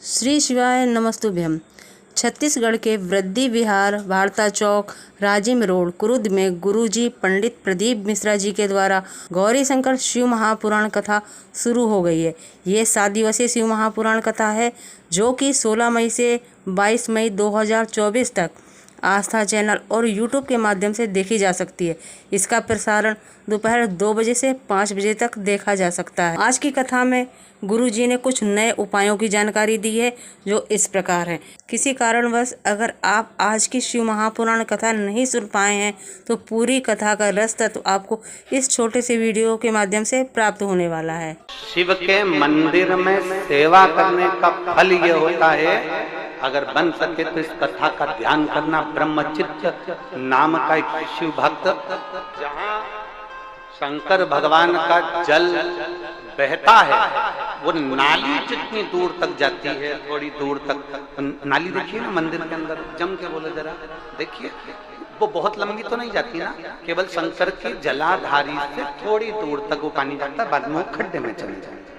श्री शिवाय नमस्तुभ्यम। छत्तीसगढ़ के वृद्धि विहार वार्ता चौक राजिम रोड कुरुद में गुरुजी पंडित प्रदीप मिश्रा जी के द्वारा गौरी शंकर शिव महापुराण कथा शुरू हो गई है। ये 7 दिवसीय शिव महापुराण कथा है जो कि 16 मई से 22 मई 2024 तक आस्था चैनल और यूट्यूब के माध्यम से देखी जा सकती है। इसका प्रसारण दोपहर 2 बजे से 5 बजे तक देखा जा सकता है। आज की कथा में गुरु जी ने कुछ नए उपायों की जानकारी दी है जो इस प्रकार है। किसी कारणवश अगर आप आज की शिव महापुराण कथा नहीं सुन पाए हैं तो पूरी कथा का रस तत्व आपको इस छोटे से वीडियो के माध्यम से प्राप्त होने वाला है। शिव के मंदिर में सेवा करने का फल ये होता है, अगर बन सके तो इस कथा का ध्यान करना। ब्रह्मचित्त नाम का एक शिव भक्त, जहाँ शंकर भगवान का जल बहता है, वो नाली जितनी दूर तक जाती है, थोड़ी दूर तक नाली देखिए ना मंदिर के अंदर, जम के बोले जरा देखिए, वो बहुत लंबी तो नहीं जाती ना, केवल शंकर की जलाधारी से थोड़ी दूर तक वो पानी जाता है, बाद में वो खड्डे में चले जाते।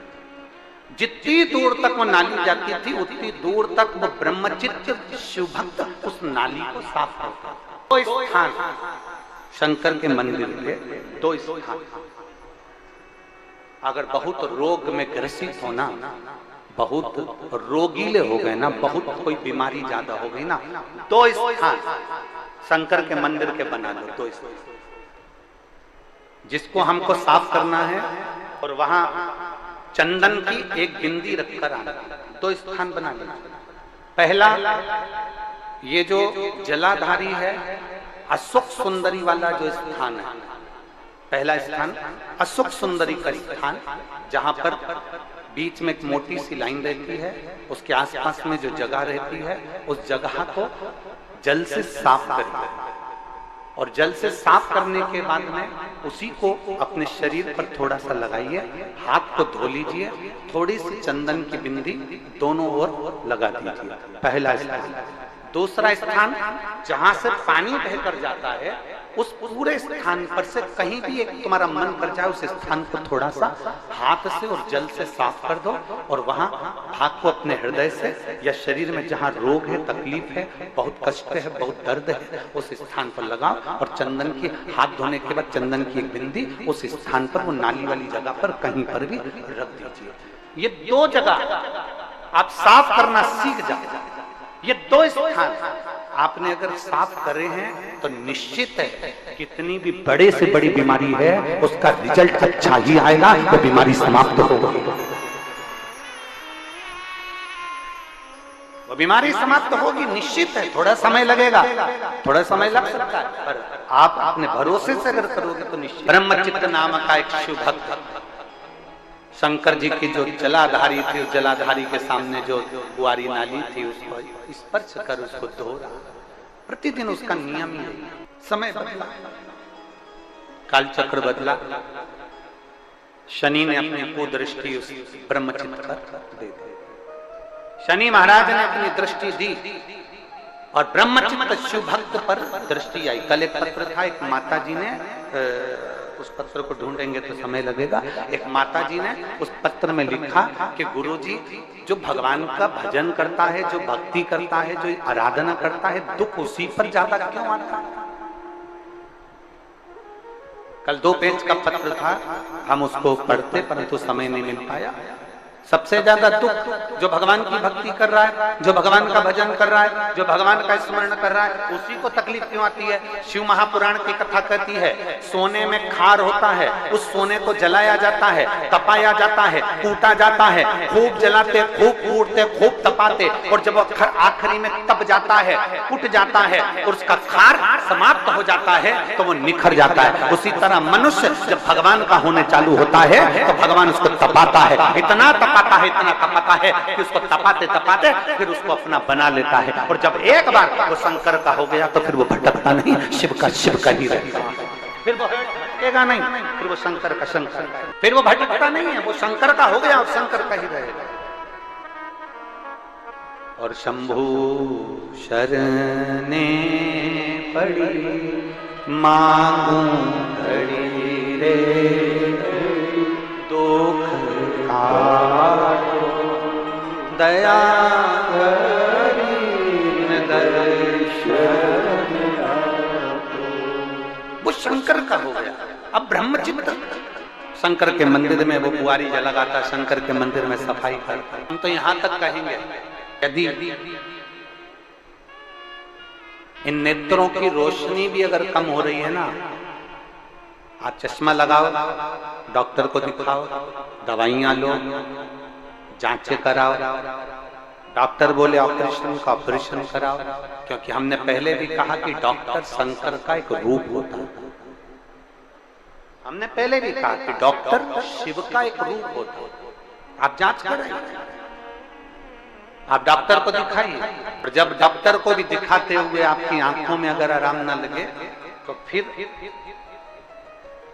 जितनी दूर तक वो नाली जाती थी उतनी दूर तक वो ब्रह्मचित्त शिव भक्त उस नाली को साफ करता। तो स्थान शंकर के मंदिर के 2 स्थान, अगर बहुत रोग में ग्रसित हो ना, बहुत रोगीले हो गए ना, बहुत कोई बीमारी ज्यादा हो गई ना, 2 स्थान शंकर के मंदिर के बना लो। 2 स्थान जिसको हमको साफ करना है और वहां चंदन की एक बिंदी रखकर आना। 2 स्थान बना लेना। पहला, ये जो जलाधारी है अशोक सुंदरी वाला जो स्थान है, पहला स्थान अशोक सुंदरी का स्थान, जहां पर बीच में एक मोटी सी लाइन रहती है, उसके आसपास में जो जगह रहती है उस जगह को जल से साफ करें और जल से साफ करने के बाद में उसी को अपने शरीर पर थोड़ा सा लगाइए, हाथ को धो लीजिए, थोड़ी सी चंदन की बिंदी दोनों ओर लगा दीजिए। पहला स्थान। दूसरा स्थान, जहां से पानी बहकर जाता है उस पूरे स्थान पर से कहीं भी एक तुम्हारा मन कर जाए उस स्थान को थोड़ा सा हाथ से और जल से साफ कर दो और वहां भाग को अपने हृदय से या शरीर में जहां रोग है, तकलीफ है, बहुत कष्ट है, बहुत दर्द है, उस स्थान पर लगाओ और चंदन की हाथ धोने के बाद चंदन की एक बिंदी उस स्थान पर, वो नाली वाली जगह पर कहीं पर भी रख दीजिए। ये 2 जगह आप साफ करना सीख जाओ। ये 2 स्थान आपने अगर साफ करे हैं तो निश्चित है कितनी भी बड़े से बड़ी बीमारी है उसका रिजल्ट अच्छा ही आएगा, वो बीमारी समाप्त होगी। वो बीमारी समाप्त होगी, निश्चित है। थोड़ा समय लगेगा, थोड़ा समय लग सकता है, पर आप अपने भरोसे से अगर करोगे तो निश्चित। ब्रह्मचित्त नाम का एक शिव भक्त, शंकर जी की जो जलाधारी थी, उस जलाधारी के सामने जो गुआरी नाली थी उसको स्पर्श कर उसको धो रहा। प्रतिदिन उसका नियम ही है। समय बदला, कालचक्र बदला, शनि ने अपनी कुदृष्टि उस ब्रह्मचित्त पर दे दी। शनि महाराज ने अपनी दृष्टि दी और ब्रह्मचित्त शिव भक्त पर दृष्टि आई। कल एक पत्र था, एक माता जी ने, उस पत्र को ढूंढेंगे तो समय लगेगा, एक माता जी ने उस पत्र में लिखा कि गुरुजी जो भगवान का भजन करता है, जो भक्ति करता है, जो आराधना करता है, दुख उसी पर ज्यादा क्यों आता है। कल 2 पेज का पत्र था, हम उसको पढ़ते परंतु समय नहीं मिल पाया। सबसे ज्यादा दुख जो भगवान की भक्ति कर रहा है, जो भगवान का भजन कर रहा है, जो भगवान का स्मरण कर रहा है, उसी को तकलीफ क्यों आती है। शिव महापुराण की कथा कहती है सोने में खार होता है, उस सोने को जलाया जाता है, तपाया जाता है, कूटा जाता है, खूब जलाते, खूब कूटते, खूब तपाते, और जब आखिरी में तप जाता है, कुट जाता है और उसका खार समाप्त हो जाता है तो वो निखर जाता है। उसी तरह मनुष्य जब भगवान का होने चालू होता है तो भगवान उसको तपाता है, इतना तपाता है, इतना तपाता है कि उसको तपाते तपाते फिर उसको अपना बना लेता है। और जब एक बार वो शंकर का हो गया तो फिर वो भटकता नहीं, शिव का ही रहता है। फिर वो भटकेगा नहीं, फिर वो शंकर का फिर वो भटकता नहीं है, वो शंकर का हो गया और शंकर का ही रहेगा। और शंभु शरणे पड़ी मांगू घड़ी रे, दुख काटो दया वो शंकर का हो गया। अब ब्रह्मचित्त शंकर के मंदिर में वो बुआरी जलाता, शंकर के मंदिर में सफाई करता। हम तो यहां तक कहेंगे यदि इन नेत्रों की रोशनी भी अगर कम हो रही है ना, आप चश्मा लगाओ, डॉक्टर को दिखाओ, दवाइयां लो, जांचें कराओ, डॉक्टर बोले ऑपरेशन का ऑपरेशन कराओ, क्योंकि हमने पहले भी कहा कि डॉक्टर शंकर का एक रूप होता है। हमने पहले भी कहा कि डॉक्टर शिव का एक रूप होता है। आप जांच कराइए, आप डॉक्टर को दिखाइए, और जब डॉक्टर को भी दिखाते हुए आपकी आंखों में अगर आराम ना लगे तो फिर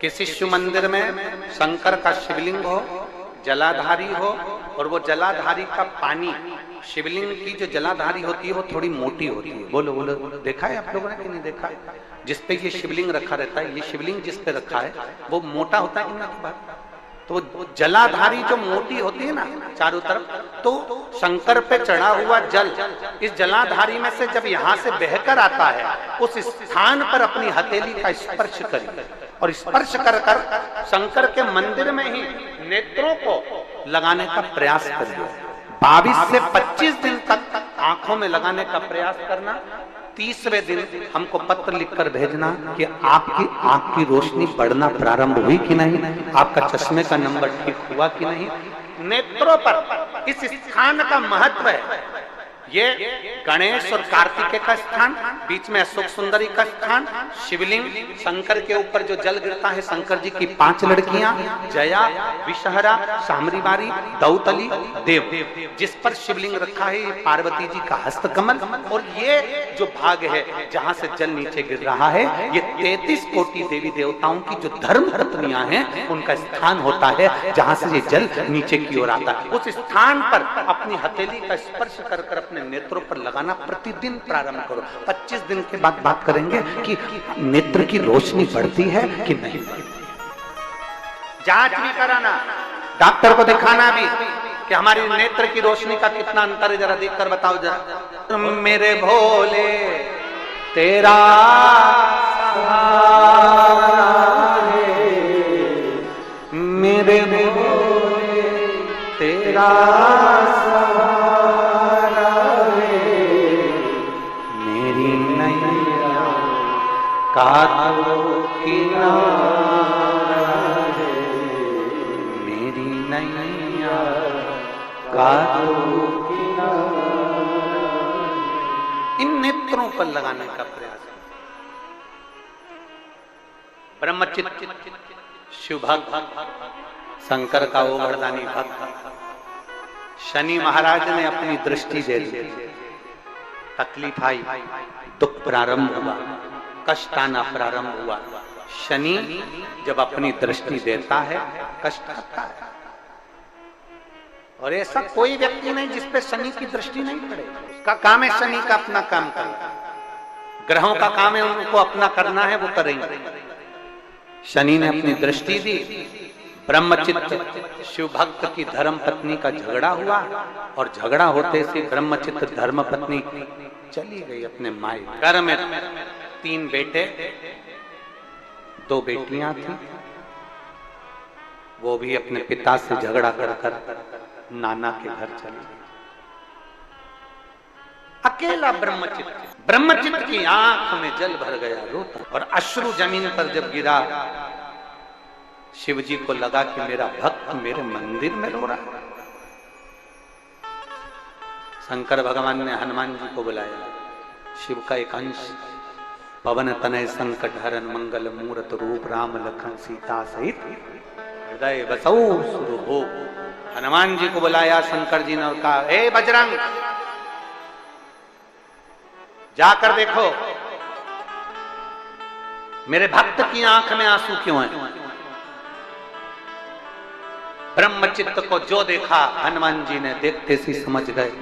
किसी शिव मंदिर में शंकर का शिवलिंग हो, जलाधारी हो, और वो जलाधारी का पानी, शिवलिंग की जो जलाधारी होती है वो थोड़ी मोटी होती है। बोलो बोलो, देखा है आप लोगों ने कि नहीं देखा? जिसपे ये शिवलिंग रखा रहता है, ये शिवलिंग जिस पे रखा है वो मोटा होता है कि नहीं? तो जलाधारी जो मोटी होती है ना चारों तरफ, तो शंकर पे चढ़ा हुआ जल इस जलाधारी में से जब यहाँ से बहकर आता है, उस स्थान पर अपनी हथेली का स्पर्श करिए, और स्पर्श कर कर शंकर के मंदिर में ही नेत्रों को लगाने का प्रयास करिए। 22 से 25 दिन तक आंखों में लगाने का प्रयास करना। 30वें दिन हमको पत्र लिखकर भेजना कि आपकी आंख की रोशनी बढ़ना प्रारंभ हुई कि नहीं, आपका चश्मे का नंबर ठीक हुआ कि नहीं। नेत्रों पर इस स्थान का महत्व है। ये गणेश और कार्तिकेय का स्थान, बीच में अशोक सुंदरी का स्थान, शिवलिंग, शंकर के ऊपर जो जल गिरता है, शंकर जी की 5 लड़कियां, जया, विषहरा, सामरीवारी, दौतली, देव, जिस पर शिवलिंग रखा है, ये पार्वती जी का हस्तकमल, और ये जो भाग है जहां से जल नीचे गिर रहा है, ये 33 कोटि देवी देवताओं की जो धर्म पत्नियां हैं उनका स्थान होता है, जहां से ये जल नीचे की ओर आता है। उस स्थान पर अपनी हथेली का स्पर्श कर कर अपने नेत्रों पर लगाना प्रतिदिन प्रारंभ करो। 25 दिन के बाद बात करेंगे कि नेत्र की रोशनी बढ़ती है कि नहीं। जांच भी कराना, डॉक्टर को दिखाना भी कि हमारी नेत्र की रोशनी का कितना अंतर है, जरा देख कर बताओ जरा। मेरे भोले तेरा सहारा है, मेरे भोले तेरा मेरी नैया इन नेत्रों पर लगाने का प्रयास। ब्रह्मचित्त शिव भक्त, शंकर का वो वरदानी भक्त, शनि महाराज ने अपनी दृष्टि दे दी, तकलीफ आई, दुख प्रारंभ हुआ, कष्ट आना प्रारंभ हुआ। शनि जब अपनी दृष्टि देता है कष्ट आता है, और ऐसा कोई व्यक्ति नहीं जिस पे शनि की दृष्टि नहीं पड़े। उसका काम है शनि का अपना काम करना, ग्रहों का काम है उनको अपना करना है, वो करेंगे। शनि ने अपनी दृष्टि दी, ब्रह्मचित्त शिव भक्त की धर्म पत्नी का झगड़ा हुआ, और झगड़ा होते से ब्रह्मचित्त धर्म पत्नी चली गई अपने माई। घर में 3 बेटे 2 बेटियां थी, वो भी अपने पिता से झगड़ा कर कर नाना के घर चली गई। अकेला ब्रह्मचित्त की आंख में जल भर गया, रोता, और अश्रु जमीन पर जब गिरा, शिव जी को लगा कि मेरा भक्त मेरे मंदिर में रो रहा है। शंकर भगवान ने हनुमान जी को बुलाया, शिव का एक अंश, पवन तनय संकट हरन मंगल मूर्त रूप राम लखन सीता सहित हृदय बसौ सुरभो। हनुमान जी को बुलाया शंकर जी ने और कहा, हे बजरंग, जाकर देखो मेरे भक्त की आंख में आंसू क्यों है। ब्रह्मचित्त को जो देखा हनुमान जी ने देखते ही समझ गए,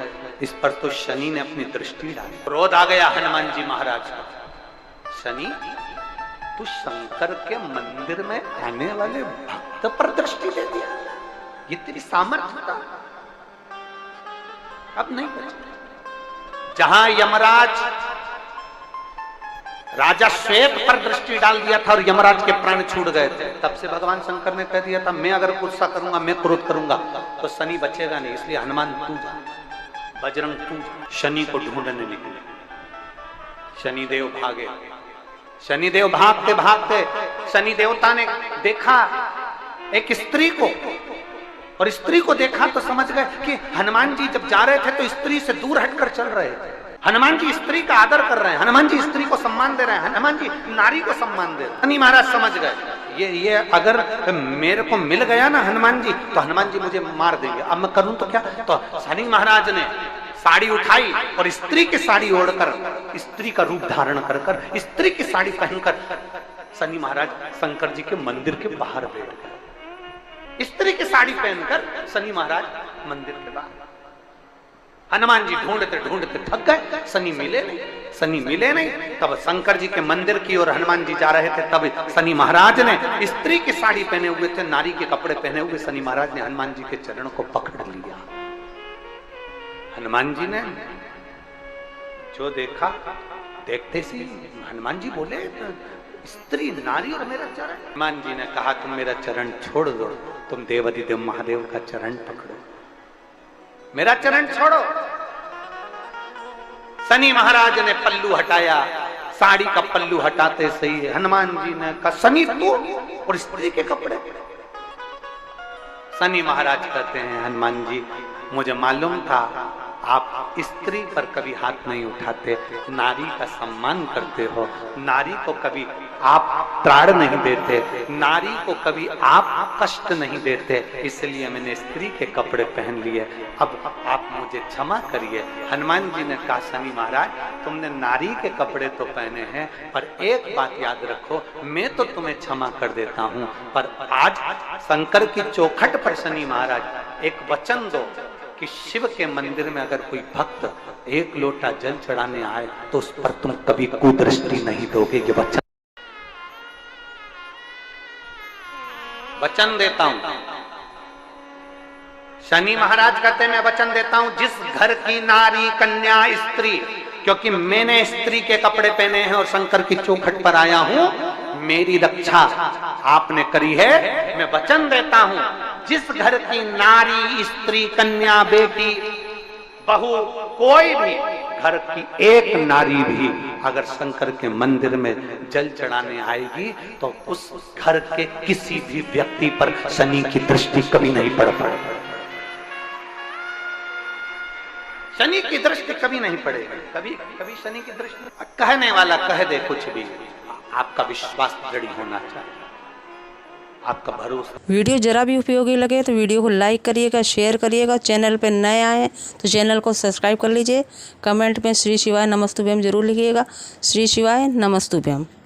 इस पर तो शनि ने अपनी दृष्टि डाली। क्रोध आ गया हनुमान जी महाराज का, शनि तू शंकर के मंदिर में आने वाले भक्त पर दृष्टि दे दिया, ये तेरी सामर्थ्य था। अब नहीं बचे। जहां यमराज राजा श्वेत पर दृष्टि डाल दिया था और यमराज के प्राण छूट गए थे, तब से भगवान शंकर ने कह दिया था मैं अगर गुस्सा करूंगा, मैं क्रोध करूंगा तो शनि बचेगा नहीं, इसलिए हनुमान तू जा, बजरंग तू जा। शनि को ढूंढने निकले, शनिदेव भागे। शनिदेव भागते भागते शनि देवता ने देखा एक स्त्री को, और स्त्री को देखा तो समझ गए कि हनुमान जी जब जा रहे थे तो स्त्री से दूर हटकर चल रहे थे। हनुमान जी स्त्री का आदर कर रहे हैं, हनुमान जी स्त्री को सम्मान दे रहे हैं, हनुमान जी नारी को सम्मान दे रहे हैं। शनि महाराज समझ गए ये अगर मेरे को मिल गया ना हनुमान जी तो हनुमान जी मुझे मार देंगे, अब मैं करूं तो क्या। तो शनि महाराज ने साड़ी उठाई और स्त्री की साड़ी ओढ़कर, स्त्री का रूप धारण कर कर, स्त्री की साड़ी पहनकर शनि महाराज शंकर जी के मंदिर के बाहर बैठ गए। स्त्री की साड़ी पहनकर शनि महाराज मंदिर के बाहर। हनुमान जी ढूंढते ढूंढते थक गए, शनि मिले नहीं, शनि मिले नहीं। तब शंकर जी के मंदिर की ओर हनुमान जी जा रहे थे, तब शनि महाराज ने स्त्री की साड़ी पहने हुए थे, नारी के कपड़े पहने हुए शनि महाराज ने हनुमान जी के चरण को पकड़ लिया। हनुमान जी ने जो देखा, देखते से हनुमान जी बोले स्त्री नारी और मेरा चरण। हनुमान जी ने कहा तुम मेरा चरण छोड़ दो, तुम देवाधिदेव महादेव का चरण पकड़ो, मेरा चरण छोड़ो। शनि महाराज ने पल्लू हटाया, साड़ी का पल्लू हटाते सही हनुमान जी ने कहा शनि तू और स्त्री के कपड़े। शनि महाराज कहते हैं हनुमान जी मुझे मालूम था आप स्त्री पर कभी हाथ नहीं उठाते, नारी का सम्मान करते हो, नारी को कभी आप त्राण नहीं देते, नारी को कभी आप कष्ट नहीं देते, इसलिए मैंने स्त्री के कपड़े पहन लिए, अब आप मुझे क्षमा करिए। हनुमान जी ने कहा शनि महाराज तुमने नारी के कपड़े तो पहने हैं, पर एक बात याद रखो, मैं तो तुम्हें क्षमा कर देता हूं, पर आज शंकर की चौखट पर शनि महाराज एक वचन दो कि शिव के मंदिर में अगर कोई भक्त एक लोटा जल चढ़ाने आए तो उस पर तुम कभी कुदृष्टि नहीं दोगे। ये वचन देता हूं। शनि महाराज कहते हैं मैं वचन देता हूं जिस घर की नारी कन्या स्त्री, क्योंकि मैंने स्त्री के कपड़े पहने हैं और शंकर की चौखट पर आया हूं, मेरी रक्षा आपने करी है, मैं वचन देता हूं जिस घर की नारी स्त्री कन्या बेटी बहू कोई भी घर की एक नारी भी अगर शंकर के मंदिर में जल चढ़ाने आएगी तो उस घर के किसी भी व्यक्ति पर शनि की दृष्टि कभी नहीं पड़ पाएगी, शनि की दृष्टि कभी नहीं पड़ेगी, कभी कभी शनि की दृष्टि। कहने वाला कह दे कुछ भी, आपका विश्वास दृढ़ होना चाहिए, आपका भरोसा। वीडियो जरा भी उपयोगी लगे तो वीडियो को लाइक करिएगा, शेयर करिएगा। चैनल पे नए आए तो चैनल को सब्सक्राइब कर लीजिए। कमेंट में श्री शिवाय नमस्तुभ्यम जरूर लिखिएगा। श्री शिवाय नमस्तुभ्यम।